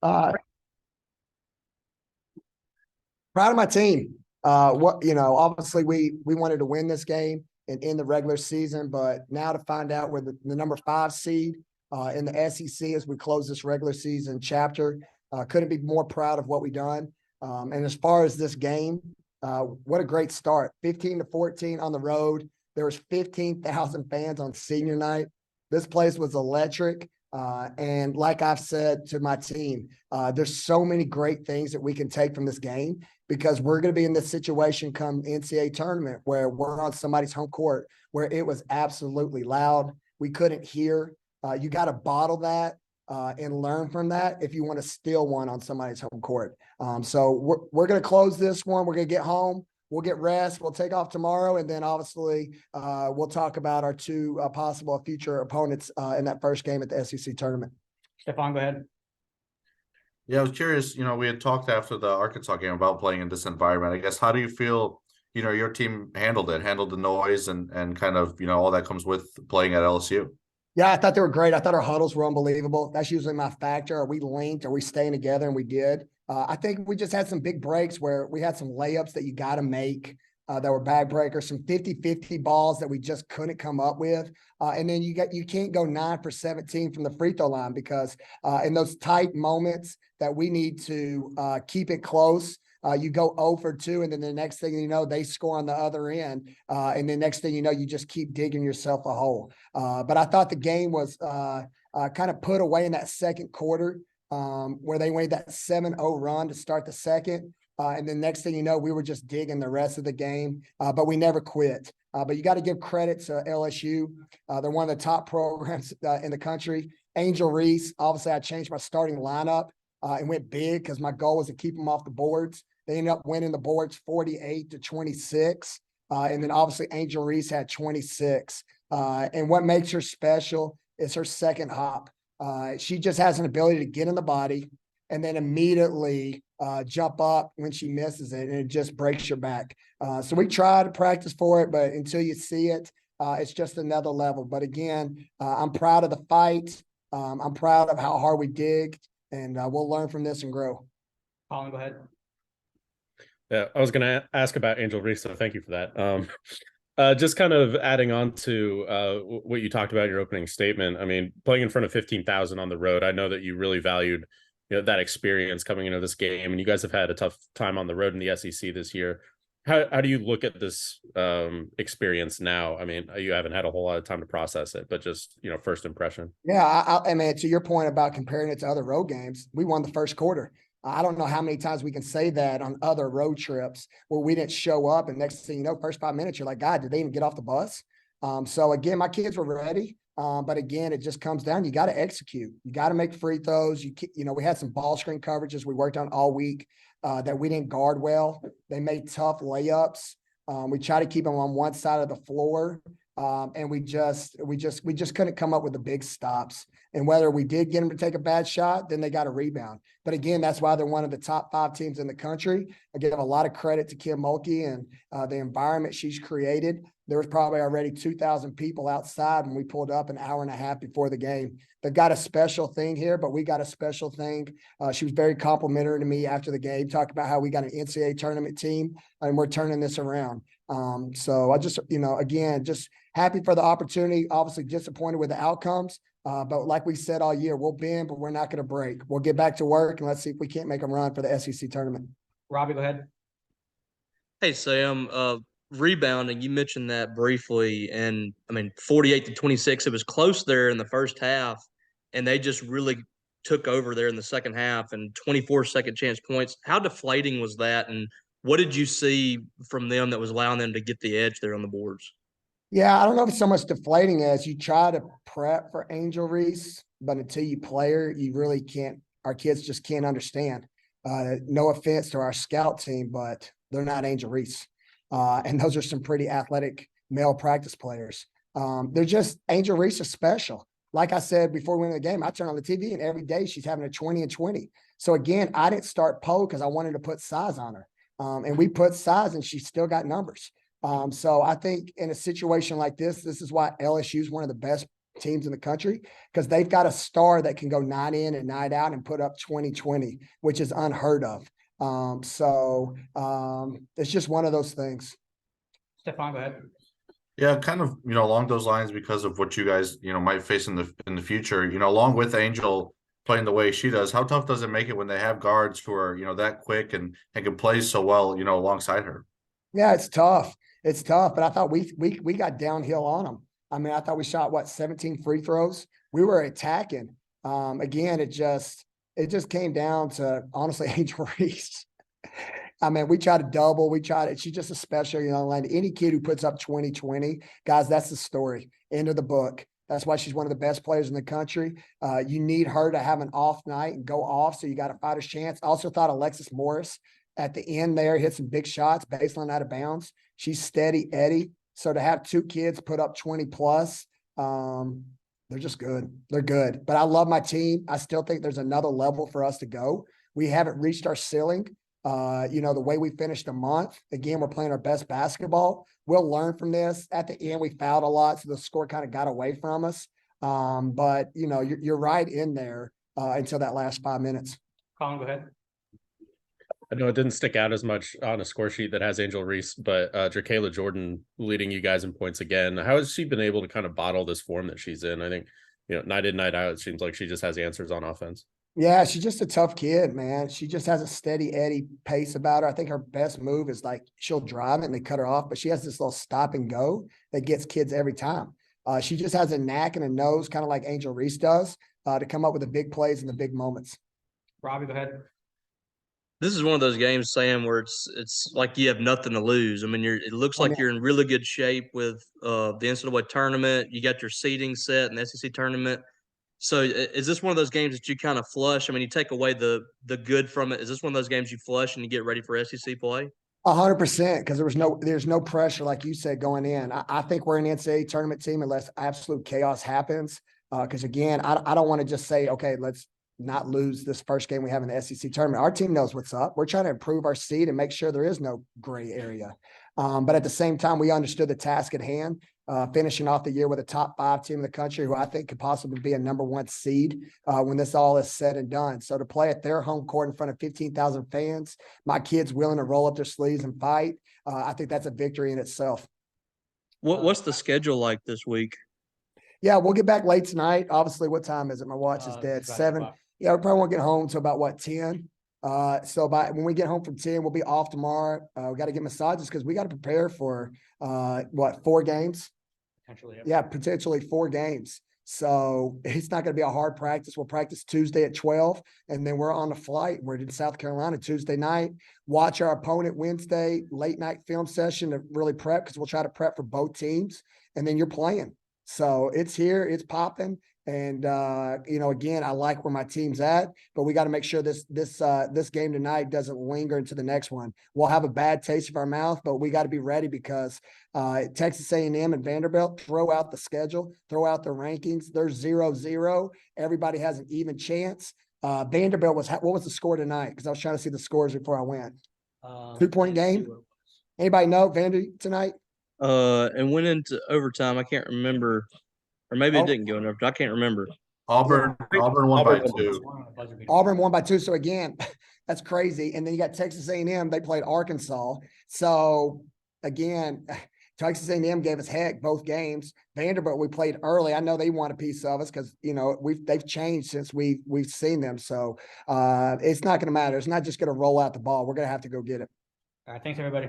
Uh, Proud of my team. Obviously we wanted to win this game and end the regular season, but now to find out we're the number 5 seed in the SEC as we close this regular season chapter, couldn't be more proud of what we done. And as far as this game, what a great start! 15-14 on the road. There was 15,000 fans on senior night. This place was electric. And like I've said to my team, there's so many great things that we can take from this game because we're going to be in this situation come NCAA tournament where we're on somebody's home court where it was absolutely loud. We couldn't hear. You got to bottle that and learn from that if you want to steal one on somebody's home court. So we're going to close this one. We're going to get home. We'll get rest. We'll take off tomorrow. And then obviously we'll talk about our 2 possible future opponents in that first game at the SEC tournament. Stephon, go ahead. Yeah, I was curious, we had talked after the Arkansas game about playing in this environment. I guess, how do you feel, your team handled the noise and kind of, all that comes with playing at LSU? Yeah, I thought they were great. I thought our huddles were unbelievable. That's usually my factor. Are we linked? Are we staying together? And we did. I think we just had some big breaks where we had some layups that you got to make that were bag breakers, some 50-50 balls that we just couldn't come up with. And then you can't go 9 for 17 from the free throw line because in those tight moments that we need to keep it close, you go 0 for 2, and then the next thing you know, they score on the other end. And then next thing you know, you just keep digging yourself a hole. But I thought the game was kind of put away in that second quarter where they made that 7-0 run to start the second. And then next thing you know, we were just digging the rest of the game, but we never quit. But you got to give credit to LSU. They're one of the top programs in the country. Angel Reese, obviously I changed my starting lineup and went big because my goal was to keep them off the boards. They ended up winning the boards 48-26. And then obviously Angel Reese had 26. And what makes her special is her second hop. She just has an ability to get in the body and then immediately jump up when she misses it, and it just breaks your back. So we try to practice for it, but until you see it, it's just another level. But again, I'm proud of the fight. I'm proud of how hard we digged, and we'll learn from this and grow. Colin, go ahead. Yeah, I was going to ask about Angel Reese, so thank you for that. Just kind of adding on to what you talked about in your opening statement. I mean, playing in front of 15,000 on the road, I know that you really valued that experience coming into this game, and you guys have had a tough time on the road in the SEC this year. How do you look at this experience now? I mean, you haven't had a whole lot of time to process it, but just, first impression. Yeah, I mean, to your point about comparing it to other road games, we won the first quarter. I don't know how many times we can say that on other road trips where we didn't show up, and next thing you know, first 5 minutes, you're like, God, did they even get off the bus? So again, my kids were ready. But again, it just comes down, you got to execute. You got to make free throws. We had some ball screen coverages we worked on all week that we didn't guard well. They made tough layups. We try to keep them on one side of the floor. And we just couldn't come up with the big stops. And whether we did get them to take a bad shot, then they got a rebound. But again, that's why they're one of the top 5 teams in the country. I give a lot of credit to Kim Mulkey and the environment she's created. There was probably already 2,000 people outside when we pulled up an hour and a half before the game. They've got a special thing here, but we got a special thing. She was very complimentary to me after the game, talked about how we got an NCAA tournament team and we're turning this around. So I just, again, just happy for the opportunity, obviously disappointed with the outcomes. But like we said all year, we'll bend, but we're not going to break. We'll get back to work and let's see if we can't make them run for the SEC tournament. Robbie, go ahead. Hey, Sam, rebounding, you mentioned that briefly, and I mean, 48-26, it was close there in the first half, and they just really took over there in the second half and 24 second chance points. How deflating was that, and what did you see from them that was allowing them to get the edge there on the boards? Yeah, I don't know if it's so much deflating as you try to prep for Angel Reese, but until you play her, you really can't. Our kids just can't understand. No offense to our scout team, but they're not Angel Reese. And those are some pretty athletic male practice players. They're just Angel Reese is special. Like I said before we went to the game, I turn on the TV and every day she's having a 20 and 20. So again, I didn't start Poe because I wanted to put size on her. And we put size and she still got numbers. So I think in a situation like this is why LSU is one of the best teams in the country because they've got a star that can go night in and night out and put up 20-20, which is unheard of. It's just one of those things. Stefan, go ahead. Yeah, kind of, along those lines because of what you guys, might face in the future, along with Angel playing the way she does, how tough does it make it when they have guards who are, that quick and can play so well, alongside her? Yeah, it's tough. It's tough, but I thought we got downhill on them. I mean, I thought we shot 17 free throws. We were attacking. Again, it just came down to honestly Angel Reese. I mean, we tried to double. She's just a special young lady. Any kid who puts up 20-20, guys, that's the story. End of the book. That's why she's one of the best players in the country. You need her to have an off night and go off, so you got a fighter's chance. I also thought Alexis Morris at the end there hit some big shots, baseline out of bounds. She's steady Eddie. So to have two kids put up 20 plus, they're just good. They're good. But I love my team. I still think there's another level for us to go. We haven't reached our ceiling. The way we finished the month, again, we're playing our best basketball. We'll learn from this. At the end, we fouled a lot, so the score kind of got away from us. But you're right in there until that last 5 minutes. Colin, go ahead. I know it didn't stick out as much on a score sheet that has Angel Reese, but Drakayla Jordan leading you guys in points again. How has she been able to kind of bottle this form that she's in? I think, night in, night out, it seems like she just has answers on offense. Yeah, she's just a tough kid, man. She just has a steady Eddie pace about her. I think her best move is like she'll drive it and they cut her off, but she has this little stop and go that gets kids every time. She just has a knack and a nose, kind of like Angel Reese does, to come up with the big plays and the big moments. Robbie, go ahead. This is one of those games, Sam, where it's like you have nothing to lose. I mean, it looks like you're in really good shape with the NCAA tournament. You got your seeding set in the SEC tournament. So is this one of those games that you kind of flush? I mean, you take away the good from it. Is this one of those games you flush and you get ready for SEC play? 100%, because there's no pressure, like you said, going in. I think we're an NCAA tournament team unless absolute chaos happens. Because again, I don't want to just say, okay, let's not lose this first game we have in the SEC tournament. Our team knows what's up. We're trying to improve our seed and make sure there is no gray area. But at the same time, we understood the task at hand, finishing off the year with a top 5 team in the country who I think could possibly be a number 1 seed when this all is said and done. So to play at their home court in front of 15,000 fans, my kids willing to roll up their sleeves and fight, I think that's a victory in itself. What's the schedule like this week? Yeah, we'll get back late tonight. Obviously, what time is it? My watch is dead. 7. Yeah, we probably won't get home until about 10. So when we get home from 10, we'll be off tomorrow. We got to get massages because we got to prepare for 4 games? Potentially. Yeah, potentially 4 games. So it's not going to be a hard practice. We'll practice Tuesday at 12, and then we're on a flight. We're in South Carolina Tuesday night. Watch our opponent Wednesday, late night film session to really prep because we'll try to prep for both teams, and then you're playing. So it's here, it's popping. And, again, I like where my team's at, but we got to make sure this game tonight doesn't linger into the next one. We'll have a bad taste of our mouth, but we got to be ready because Texas A&M and Vanderbilt throw out the schedule, throw out the rankings. They're 0-0. Everybody has an even chance. Vanderbilt what was the score tonight? Because I was trying to see the scores before I went. 2-point game. Anybody know Vandy tonight? And went into overtime. I can't remember. Or maybe it didn't go in overtime. I can't remember. Auburn won by 2. Auburn won by 2. So again, that's crazy. And then you got Texas A&M. They played Arkansas. So again, Texas A&M gave us heck both games. Vanderbilt, we played early. I know they want a piece of us because they've changed since we've seen them. So it's not going to matter. It's not just going to roll out the ball. We're going to have to go get it. All right. Thanks, everybody.